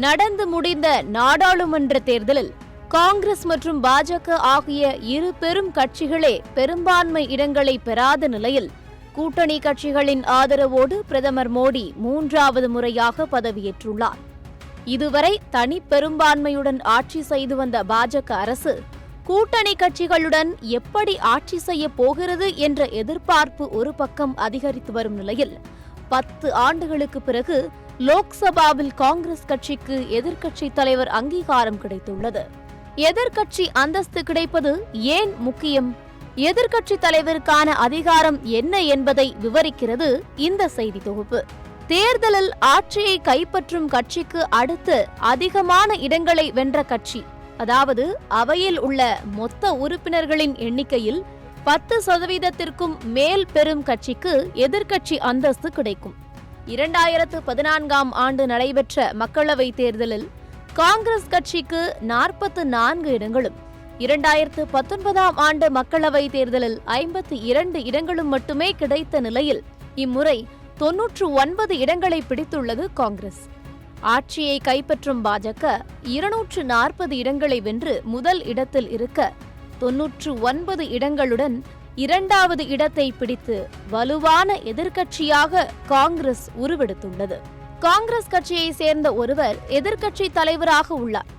நடந்து முடிந்த நாடாளுமன்ற தேர்தலில் காங்கிரஸ் மற்றும் பாஜக ஆகிய இரு பெரும் கட்சிகளே பெரும்பான்மை இடங்களை பெறாத நிலையில் கூட்டணி கட்சிகளின் ஆதரவோடு பிரதமர் மோடி 3வது முறையாக பதவியேற்றுள்ளார். இதுவரை தனி பெரும்பான்மையுடன் ஆட்சி செய்து வந்த பாஜக அரசு கூட்டணி கட்சிகளுடன் எப்படி ஆட்சி செய்ய போகிறது என்ற எதிர்பார்ப்பு ஒரு பக்கம் அதிகரித்து வரும் நிலையில் 10 ஆண்டுகளுக்கு பிறகு லோக்சபாவில் காங்கிரஸ் கட்சிக்கு எதிர்க்கட்சி தலைவர் அங்கீகாரம் கிடைத்துள்ளது. எதிர்க்கட்சி அந்தஸ்து கிடைப்பது ஏன் முக்கியம்? எதிர்க்கட்சி தலைவருக்கான அதிகாரம் என்ன என்பதை விவரிக்கிறது இந்த செய்தி தொகுப்பு. தேர்தலில் ஆட்சியை கைப்பற்றும் கட்சிக்கு அடுத்து அதிகமான இடங்களை வென்ற கட்சி, அதாவது அவையில் உள்ள மொத்த உறுப்பினர்களின் எண்ணிக்கையில் 10% மேல் பெறும் கட்சிக்கு எதிர்க்கட்சி அந்தஸ்து கிடைக்கும். 2014ஆம் ஆண்டு நடைபெற்ற மக்களவைத் தேர்தலில் காங்கிரஸ் கட்சிக்கு 44 இடங்களும், 2019ஆம் ஆண்டு மக்களவைத் தேர்தலில் 52 இடங்களும் மட்டுமே கிடைத்த நிலையில் இம்முறை 99 இடங்களை பிடித்துள்ளது காங்கிரஸ். ஆட்சியை கைப்பற்றும் பாஜக 240 இடங்களை வென்று முதல் இடத்தில் இருக்க 99 இடங்களுடன் 2வது இடத்தை பிடித்து வலுவான எதிர்க்கட்சியாக காங்கிரஸ் உருவெடுத்துள்ளது. காங்கிரஸ் கட்சியை சேர்ந்த ஒருவர் எதிர்க்கட்சி தலைவராக உள்ளார்.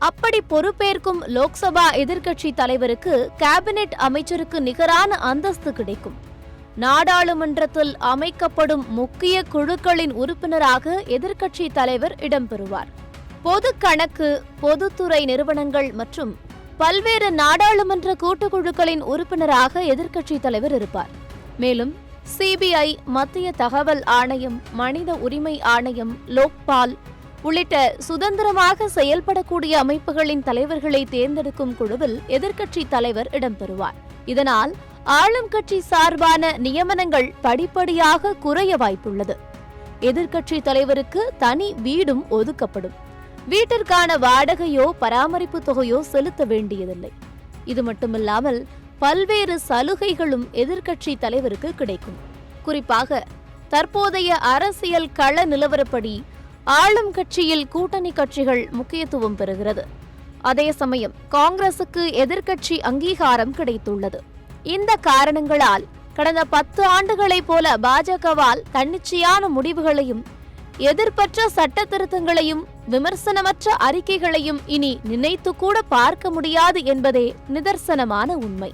அப்படி பொறுப்பேற்கும் லோக்சபா எதிர்க்கட்சி தலைவருக்கு கேபினெட் அமைச்சருக்கு நிகரான அந்தஸ்து கிடைக்கும். நாடாளுமன்றத்தில் அமைக்கப்படும் முக்கிய குழுக்களின் உறுப்பினராக எதிர்க்கட்சி தலைவர் இடம்பெறுவார். பொது கணக்கு, பொதுத்துறை நிறுவனங்கள் மற்றும் பல்வேறு நாடாளுமன்ற கூட்டுக்குழுக்களின் உறுப்பினராக எதிர்க்கட்சி தலைவர் இருப்பார். மேலும் சிபிஐ, மத்திய தகவல் ஆணையம், மனித உரிமை ஆணையம், லோக்பால் உள்ளிட்ட சுதந்திரமாக செயல்படக்கூடிய அமைப்புகளின் தலைவர்களை தேர்ந்தெடுக்கும் குழுவில் எதிர்க்கட்சி தலைவர் இடம்பெறுவார். இதனால் ஆளும் கட்சி சார்பான நியமனங்கள் படிப்படியாக குறைய வாய்ப்புள்ளது. எதிர்க்கட்சி தலைவருக்கு தனி வீடும் ஒதுக்கப்படும். வீட்டிற்கான வாடகையோ பராமரிப்பு தொகையோ செலுத்த வேண்டியதில்லை. இது மட்டுமில்லாமல் பல்வேறு சலுகைகளும் எதிர்க்கட்சி தலைவருக்கு கிடைக்கும். குறிப்பாக தற்போதைய அரசியல் கள நிலவரப்படி ஆளும் கட்சியில் கூட்டணி கட்சிகள் முக்கியத்துவம் பெறுகிறது. அதே சமயம் காங்கிரசுக்கு எதிர்க்கட்சி அங்கீகாரம் கிடைத்துள்ளது. இந்த காரணங்களால் கடந்த 10 ஆண்டுகளைப் போல பாஜகவால் தன்னிச்சையான முடிவுகளையும், எதிர்ப்பற்ற சட்ட திருத்தங்களையும், விமர்சனமற்ற அறிக்கைகளையும் இனி நினைத்து கூட பார்க்க முடியாது என்பதே நிதர்சனமான உண்மை.